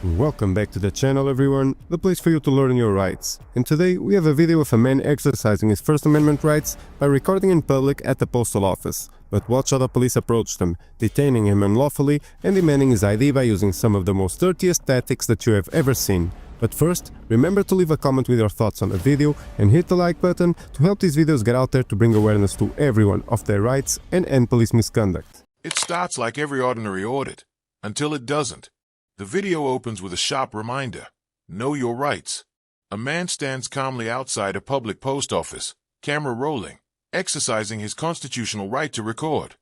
Welcome back to the channel everyone, the place for you to learn your rights. And today we have a video of a man exercising his First Amendment rights by recording in public at the postal office. But watch how the police approached him, detaining him unlawfully and demanding his ID by using some of the most dirtiest tactics that you have ever seen. But first, remember to leave a comment with your thoughts on the video and hit the like button to help these videos get out there to bring awareness to everyone of their rights and end police misconduct. It starts like every ordinary audit, until it doesn't. The video opens with a sharp reminder: know your rights. A man stands calmly outside a public post office, camera rolling, exercising his constitutional right to record.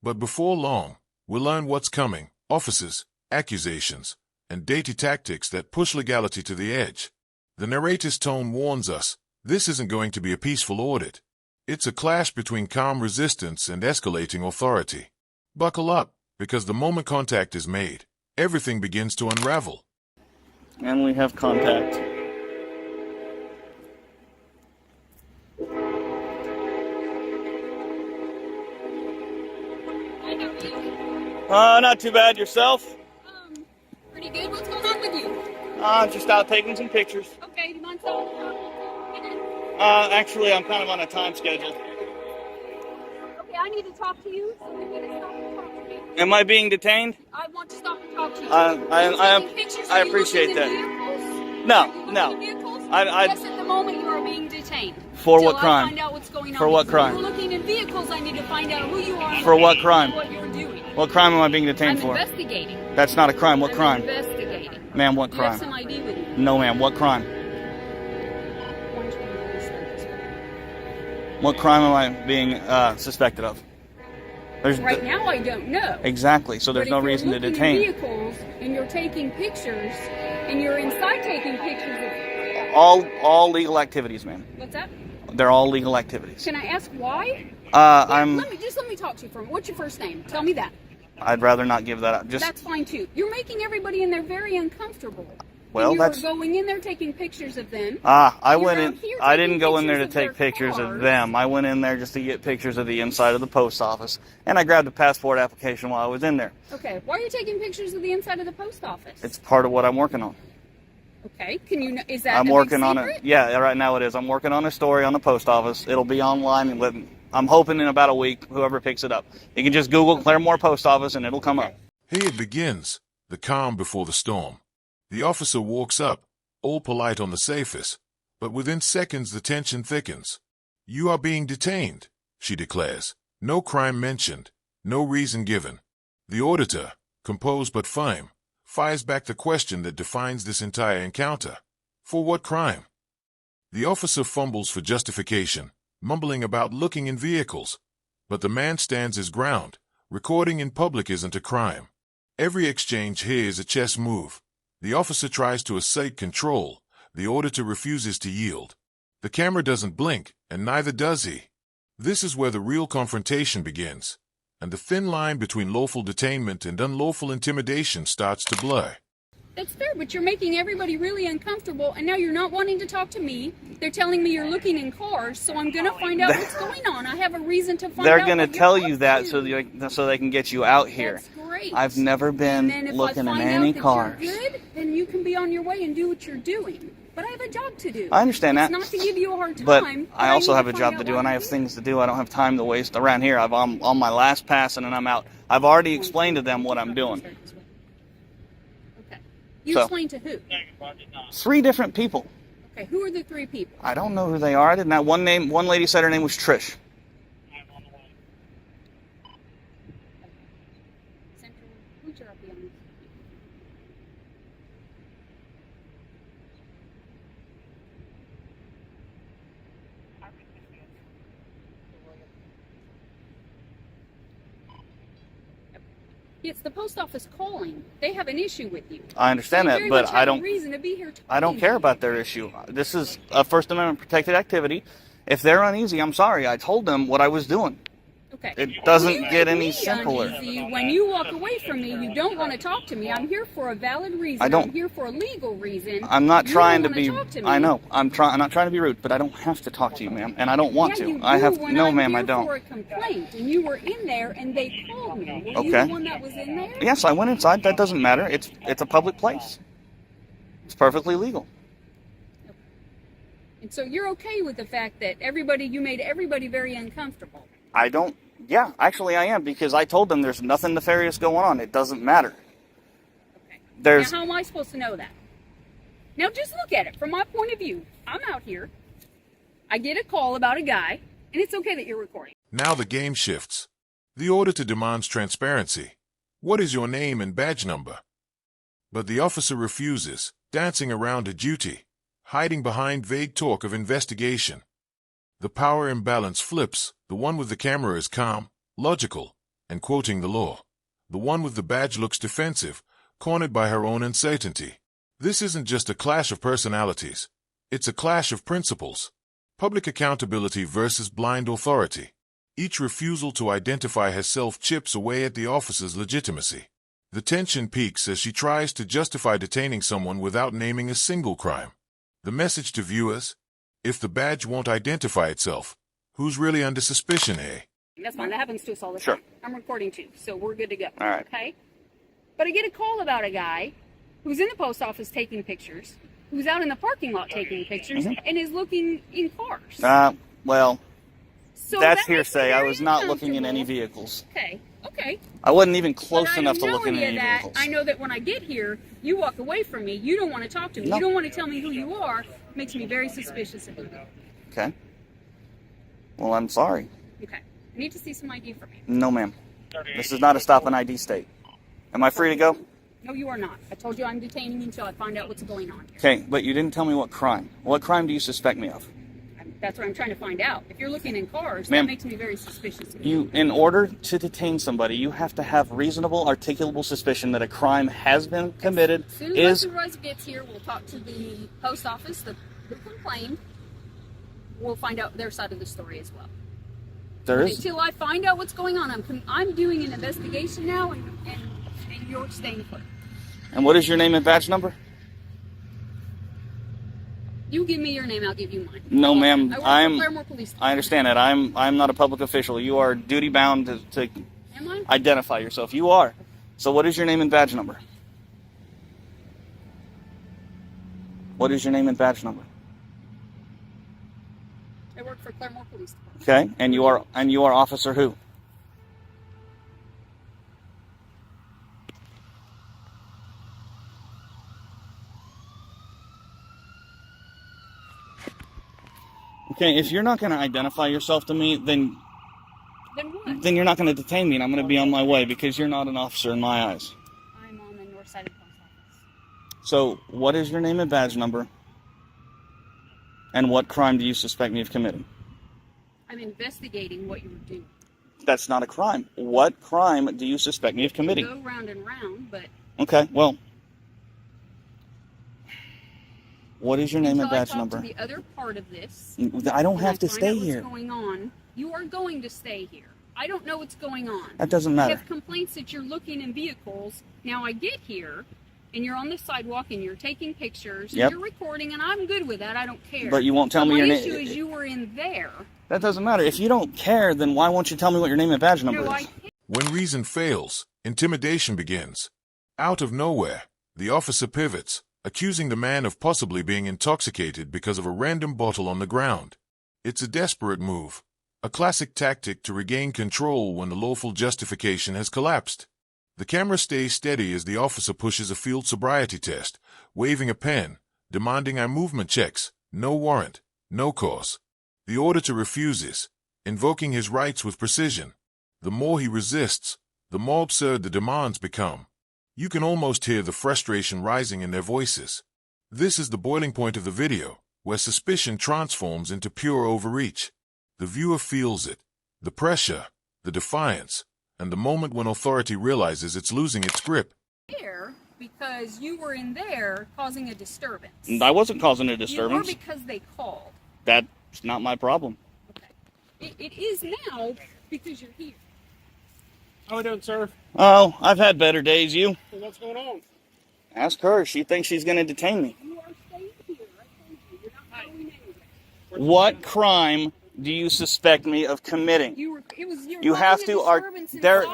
But before long, we'll learn what's coming: officers, accusations, and dainty tactics that push legality to the edge. The narrator's tone warns us, this isn't going to be a peaceful audit. It's a clash between calm resistance and escalating authority. Buckle up, because the moment contact is made, everything begins to unravel. And we have contact. Not too bad. Yourself? Pretty good. What's going on with you? Just out taking some pictures. Okay, do you mind telling me? Actually, I'm kind of on a time schedule. Okay, I need to talk to you, so you're gonna stop and talk to me. Am I being detained? I want to stop and talk to you. I appreciate that. No. Yes, at the moment you are being detained. For what crime? I find out what's going on. For what crime? If you're looking in vehicles, I need to find out who you are. For what crime? What you're doing. What crime am I being detained for? I'm investigating. That's not a crime. What I'm crime? investigating. Ma'am, what You have crime? some ID with you. No, ma'am. What crime? What crime am I being suspected of? Right now, I don't know. Exactly. So there's no reason to detain. If you're looking in vehicles and you're taking pictures, and you're inside taking pictures of... All legal activities, ma'am. What's that? They're all legal activities. Can I ask why? Let me talk to you for a minute. What's your first name? Tell me that. I'd rather not give that up. That's fine too. You're making everybody in there very uncomfortable. Well, and you're going in there taking pictures of them. I didn't go in there to take pictures of them. I went in there just to get pictures of the inside of the post office, and I grabbed a passport application while I was in there. Okay. Why are you taking pictures of the inside of the post office? It's part of what I'm working on. Okay. Is that I'm working on it. Yeah, right now it is. I'm working on a story on the post office. It'll be online and I'm hoping in about a week, whoever picks it up. You can just Google Claremore Post Office and it'll come up. Here it begins, the calm before the storm. The officer walks up, all polite on the surface, but within seconds the tension thickens. You are being detained, she declares. No crime mentioned, no reason given. The auditor, composed but firm, fires back the question that defines this entire encounter. For what crime? The officer fumbles for justification, mumbling about looking in vehicles. But the man stands his ground. Recording in public isn't a crime. Every exchange here is a chess move. The officer tries to assert control. The auditor refuses to yield. The camera doesn't blink, and neither does he. This is where the real confrontation begins, and the thin line between lawful detainment and unlawful intimidation starts to blur. That's fair, but you're making everybody really uncomfortable, and now you're not wanting to talk to me. They're telling me you're looking in cars, so I'm going to find out what's going on. I have a reason to find out. They're going to tell you that so they can get you out here. That's great. I've never been looking in any cars. You're good, then you can be on your way and do what you're doing. But I have a job to do. I understand that. It's not to give you a hard time. But I also have a job to do, and I have things to do. I don't have time to waste around here. I'm on my last pass, and then I'm out. I've already explained to them what I'm doing. Okay. You explained to who? 3 different people. Okay, who are the 3 people? I don't know who they are. I didn't have one lady said her name was Trish. It's the post office calling. They have an issue with you. I understand that, but I don't. Reason to be here I don't care about their issue. This is a First Amendment protected activity. If they're uneasy, I'm sorry. I told them what I was doing. Okay. It doesn't get any simpler. When you walk away from me, you don't want to talk to me. I'm here for a valid reason. I'm here for a legal reason. I'm not trying to be. I know. I'm not trying to be rude, but I don't have to talk to you, ma'am, and I don't want to. I have no, ma'am. I don't. For a complaint, and you were in there, and they called me. Were you the one that was in there? Yes, I went inside. That doesn't matter. It's a public place. It's perfectly legal. And so you're okay with the fact that you made everybody very uncomfortable. Yeah, actually I am, because I told them there's nothing nefarious going on. It doesn't matter. Okay. Now, how am I supposed to know that? Now just look at it from my point of view. I'm out here. I get a call about a guy, and it's okay that you're recording. Now the game shifts. The auditor demands transparency. What is your name and badge number? But the officer refuses, dancing around a duty, hiding behind vague talk of investigation. The power imbalance flips. The one with the camera is calm, logical, and quoting the law. The one with the badge looks defensive, cornered by her own uncertainty. This isn't just a clash of personalities. It's a clash of principles. Public accountability versus blind authority. Each refusal to identify herself chips away at the officer's legitimacy. The tension peaks as she tries to justify detaining someone without naming a single crime. The message to viewers: if the badge won't identify itself, who's really under suspicion, eh? That's fine. That happens to us all the Sure. time. I'm recording too, so we're good to go. All right. Okay? But I get a call about a guy who's in the post office taking pictures, who's out in the parking lot taking pictures, and is looking in cars. Well, So that's that makes me hearsay. I very was not looking in any uncomfortable. vehicles. Okay. I wasn't even But close I enough to don't look know in any any of that. vehicles. I know that when I get here, you walk away from me. You don't want to talk to me. No. You don't want to tell me who you are. It makes me very suspicious of you. Okay. Well, I'm sorry. Okay. I need to see some ID from you. No, ma'am. This is not a stop and ID state. Am I free to go? No, you are not. I told you I'm detaining you until I find out what's going on here. Okay, but you didn't tell me what crime. What crime do you suspect me of? That's what I'm trying to find out. If you're looking in cars, Ma'am, that makes me very suspicious of You, in order to detain somebody, you have to have reasonable, articulable suspicion that a crime has been committed. As soon as my supervisor gets here, we'll talk to the post office, who complained. We'll find out their side of the story as well. There But is. until I find out what's going on, I'm doing an investigation now, and you're staying put. And what is your name and badge number? You give me your name, I'll give you mine. No, ma'am. I work for Claremore Police Department. I understand that. I'm not a public official. You are duty bound to Am I? identify yourself. You are. So what is your name and badge number? What is your name and badge number? I work for Claremore Police Department. Okay, and you are Officer who? Okay, if you're not going to identify yourself to me, then Then what? you're not going to detain me, and I'm going to be on my way because you're not an officer in my eyes. I'm on the north side of the post office. So, what is your name and badge number? And what crime do you suspect me of committing? I'm investigating what you were doing. That's not a crime. What crime do you suspect me of committing? Go round and round, but Okay, well, what is your name and until I badge talk number? to the other part of this, I don't and have to find stay out here. What's going on? You are going to stay here. I don't know what's going on. That doesn't I matter. have complaints that you're looking in vehicles. Now I get here, and you're on the sidewalk, and you're taking pictures, and Yep. you're recording, and I'm good with that. I don't care. But you won't tell me your My name. issue is you were in there. That doesn't matter. If you don't care, then why won't you tell me what your name and badge number No, is? When reason fails, intimidation begins. Out of nowhere, the officer pivots, accusing the man of possibly being intoxicated because of a random bottle on the ground. It's a desperate move, a classic tactic to regain control when the lawful justification has collapsed. The camera stays steady as the officer pushes a field sobriety test, waving a pen, demanding eye movement checks, no warrant, no cause. The auditor refuses, invoking his rights with precision. The more he resists, the more absurd the demands become. You can almost hear the frustration rising in their voices. This is the boiling point of the video, where suspicion transforms into pure overreach. The viewer feels it, the pressure, the defiance, and the moment when authority realizes it's losing its grip. There because you were in there causing a disturbance. I wasn't causing a You were disturbance. because they called. That's not my problem. Okay. It is now because you're here. How we doing, sir? Oh, I've had better days. You? What's going on? Ask her. She thinks she's going to detain me. You are staying here. I told you. You're not going anywhere. What crime do you suspect me of committing? You have to there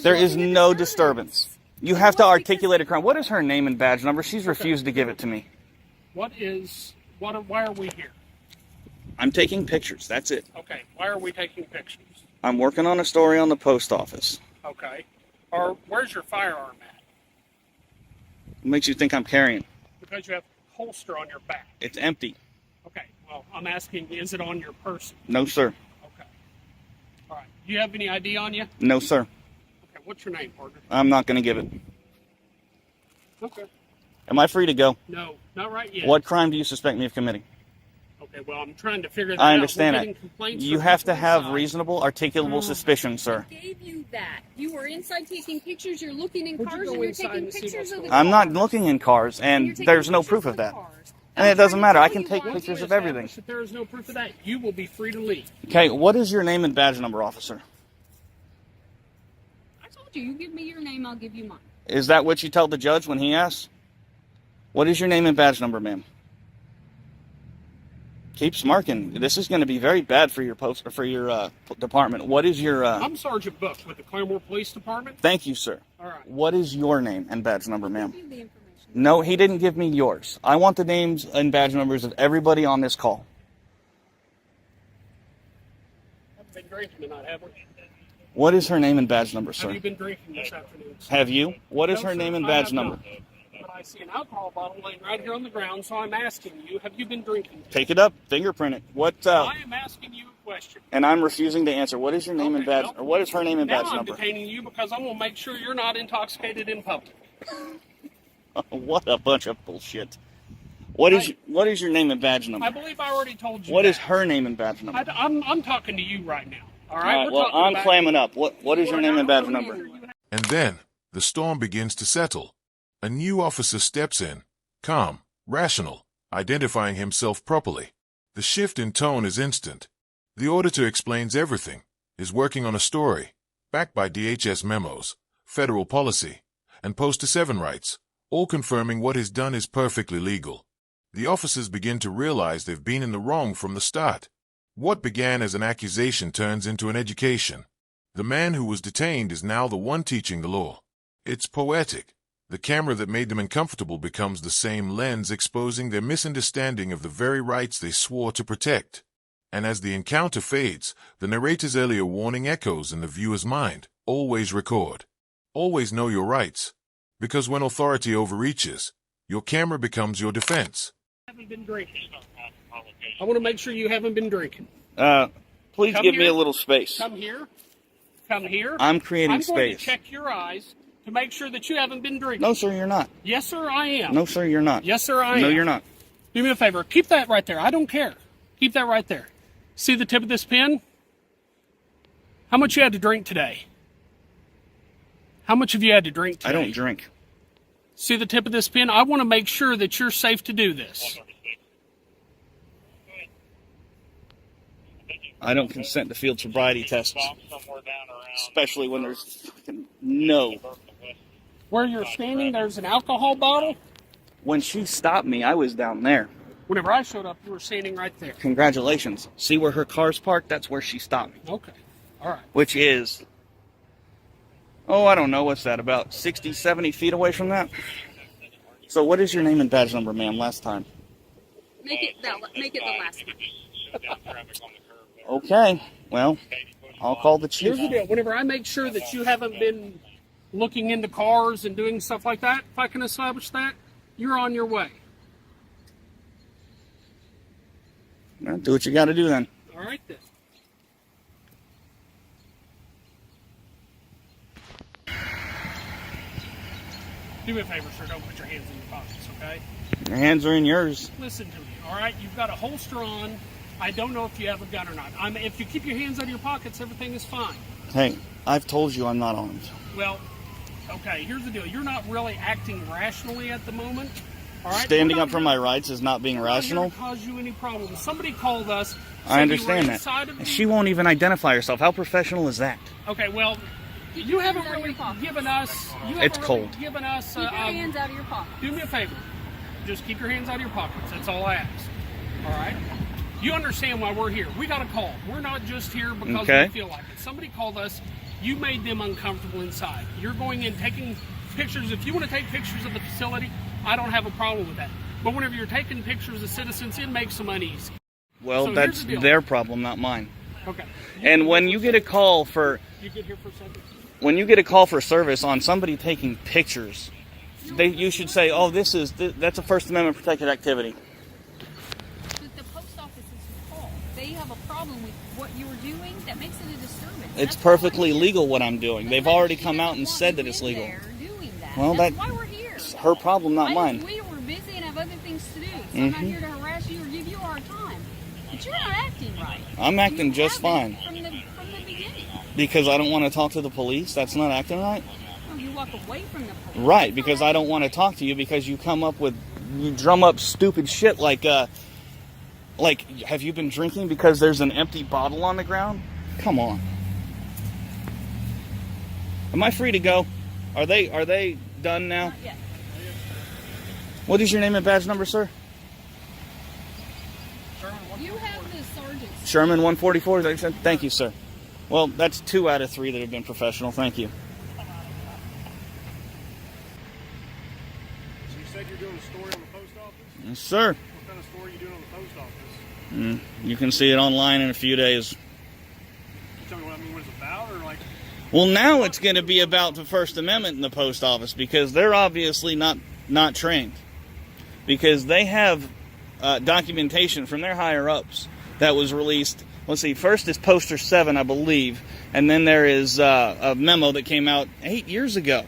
There is no disturbance. You have to articulate a crime. What is her name and badge number? She's refused to give it to me. Why are we here? I'm taking pictures. That's it. Okay, why are we taking pictures? I'm working on a story on the post office. Okay. Or where's your firearm at? What makes you think I'm carrying? Because you have a holster on your back. It's empty. Okay, well, I'm asking, is it on your person? No, sir. Okay. All right. Do you have any ID on you? No, sir. Okay, what's your name, partner? I'm not going to give it. Okay. Am I free to go? No, not right yet. What crime do you suspect me of committing? Okay, well, I'm trying to figure that out. I understand We're getting it. complaints You from have to people have inside. reasonable, articulable suspicion, sir. I gave you that. You were inside taking pictures. You're looking in Would you cars go and you're inside taking and see pictures what's of the going cars. I'm not looking in cars, You're and taking there's no pictures proof of of the that. cars. And I'm it doesn't trying to matter. I tell can you take why. pictures Once of we everything. establish that there is no proof of that, you will be free to leave. Okay, what is your name and badge number, officer? I told you, you give me your name, I'll give you mine. Is that what you tell the judge when he asks? What is your name and badge number, ma'am? Keep smirking. This is going to be very bad for your post or for your department. What is your? I'm Sergeant Book with the Claremore Police Department. Thank you, sir. All right. What is your name and badge number, I'll ma'am? give you the information. No, he didn't give me yours. I want the names and badge numbers of everybody on this call. Haven't been drinking tonight, have we? What is her name and badge number, Have sir? you been drinking this afternoon? Have you? What is No, her sir, name and I badge have number? not. But I see an alcohol bottle laying right here on the ground, so I'm asking you, have you been drinking? Take it up, fingerprint it. What? I am asking you a question. And I'm refusing to answer. What is your name and Okay, badge? well, Or what is her name and Now badge I'm number? detaining you because I'm going to make sure you're not intoxicated in public. What a bunch of bullshit. What is your name and badge number? I believe I already told you What that. is her name and badge number? I'm talking to you right now. All right? All right, We're well, talking I'm about- clamming up. What is your name and badge number? And then, the storm begins to settle. A new officer steps in, calm, rational, identifying himself properly. The shift in tone is instant. The auditor explains everything, is working on a story, backed by DHS memos, federal policy, and Post 7 rights, all confirming what he's done is perfectly legal. The officers begin to realize they've been in the wrong from the start. What began as an accusation turns into an education. The man who was detained is now the one teaching the law. It's poetic. The camera that made them uncomfortable becomes the same lens exposing their misunderstanding of the very rights they swore to protect. And as the encounter fades, the narrator's earlier warning echoes in the viewer's mind. Always record. Always know your rights. Because when authority overreaches, your camera becomes your defense. Haven't been drinking. I want to make sure you haven't been drinking. Please Come give me here. a little space. Come here. Come here. I'm creating I'm going space. to check your eyes to make sure that you haven't been drinking. No, sir, you're not. Yes, sir, I am. No, sir, you're not. Yes, sir, I am. No, you're not. Do me a favor. Keep that right there. I don't care. Keep that right there. See the tip of this pen? How much you had to drink today? How much have you had to drink today? I don't drink. See the tip of this pen? I want to make sure that you're safe to do this. I don't consent to field sobriety tests, especially when there's fucking no. Where you're standing, there's an alcohol bottle. When she stopped me, I was down there. Whenever I showed up, you were standing right there. Congratulations. See where her car's parked? That's where she stopped me. Okay. All right. Which is, I don't know, what's that, about 60, 70 feet away from that? So what is your name and badge number, ma'am, last time? Make it the last one. Okay, well, I'll call the chief. Here's the deal. Whenever I make sure that you haven't been looking into cars and doing stuff like that, if I can establish that, you're on your way. Well, do what you got to do then. All right, then. Do me a favor, sir. Don't put your hands in your pockets, okay? Your hands are in yours. Listen to me, all right? You've got a holster on. I don't know if you have a gun or not. If you keep your hands out of your pockets, everything is fine. Hey, I've told you I'm not armed. Well, okay, here's the deal. You're not really acting rationally at the moment. All right? Standing We're up for not my here- rights is not being we're not here rational. to cause you any problems. Somebody called us. I said you understand were inside that. of She won't even identify herself. How professional is that? Okay, well, you haven't really given us. It's cold. Given us. Keep your hands out of your pocket. Do me a favor. Just keep your hands out of your pockets. That's all I ask. All right? You understand why we're here. We got a call. We're not just here because Okay. we feel like it. Somebody called us. You made them uncomfortable inside. You're going in, taking pictures, if you want to take pictures of the facility, I don't have a problem with that. But whenever you're taking pictures of citizens, it makes them uneasy. Well, So that's here's the deal. their problem, not mine. Okay. And when you get a call for You get here for a second. when you get a call for service on somebody taking pictures, you should say, "Oh, that's a First Amendment protected activity." But the post office is called. They have a problem with what you were doing. That makes it a disturbance. It's That's why perfectly we're here. legal what I'm doing. They've But already she come out doesn't and want said you that it's in legal. there doing that. Well, That's that- why we're here. It's her problem, not mine. We were busy and have other things to do. So I'm not here to harass you or give you a hard time. But you're not acting right. I'm acting You just haven't fine. from the beginning. Because I don't want to talk to the police. That's not acting right. Oh, you walk away from the police. Right, because I don't want to talk to you because you drum up stupid shit like, have you been drinking because there's an empty bottle on the ground? Come on. Am I free to go? Are they done now? Not yet. What is your name and badge number, sir? You have the sergeant's. Sherman 144. They said, thank you, sir. Well, that's 2 out of 3 that have been professional. Thank you. So you said you're doing a story on the post office? Yes, sir. What kind of story are you doing on the post office? You can see it online in a few days. Tell me what it's about, or like, Well, now it's going to be about the First Amendment in the post office because they're obviously not trained. Because they have documentation from their higher-ups that was released. Let's see, first is Poster 7, I believe, and then there is a memo that came out 8 years ago.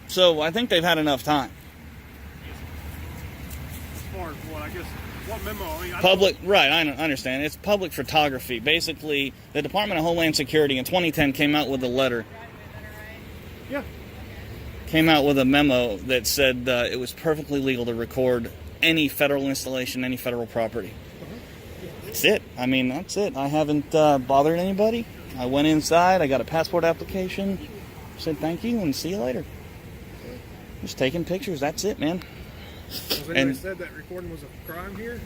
So I think they've had enough time. as far as what, I guess, what memo? I mean, Public, right, I understand. It's public photography. Basically, the Department of Homeland Security in 2010 came out with a letter. Yeah. Came out with a memo that said it was perfectly legal to record any federal installation, any federal property. That's it. I mean, that's it. I haven't bothered anybody. I went inside, I got a passport application, said thank you, and see you later. Just taking pictures, that's it, man. Has anyone and- said that recording was a crime here?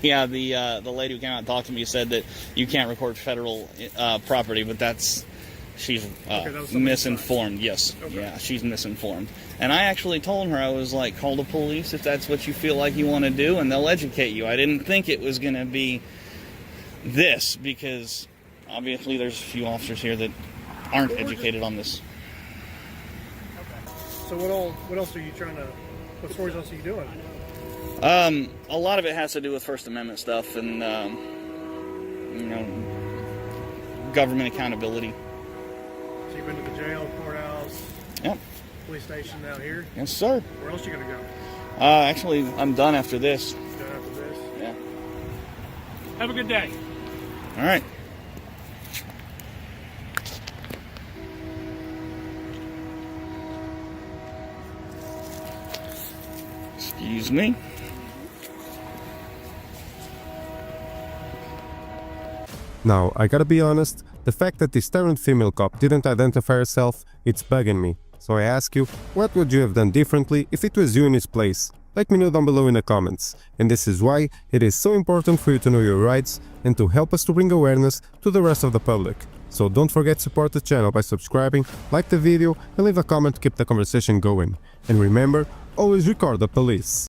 Yeah, the lady who came out and talked to me said that you can't record federal property, but she's that was somebody's misinformed. Yes, Okay. yeah, she's misinformed. And I actually told her, I was like, call the police if that's what you feel like you want to do, and they'll educate you. I didn't think it was going to be this, because obviously there's a few officers here that aren't educated on this. So what else are you trying to, what stories else are you doing? A lot of it has to do with First Amendment stuff and, government accountability. So you've been to the jail, courthouse, Yep. police station now here. Yes, sir. Where else are you going to go? Actually, I'm done after this. Done after this? Yeah. Have a good day. All right. Excuse me. Now, I gotta be honest, the fact that this Tyrant female cop didn't identify herself, it's bugging me. So I ask you, what would you have done differently if it was you in his place? Let me know down below in the comments. And this is why it is so important for you to know your rights and to help us to bring awareness to the rest of the public. So don't forget to support the channel by subscribing, like the video, and leave a comment to keep the conversation going. And remember, always record the police.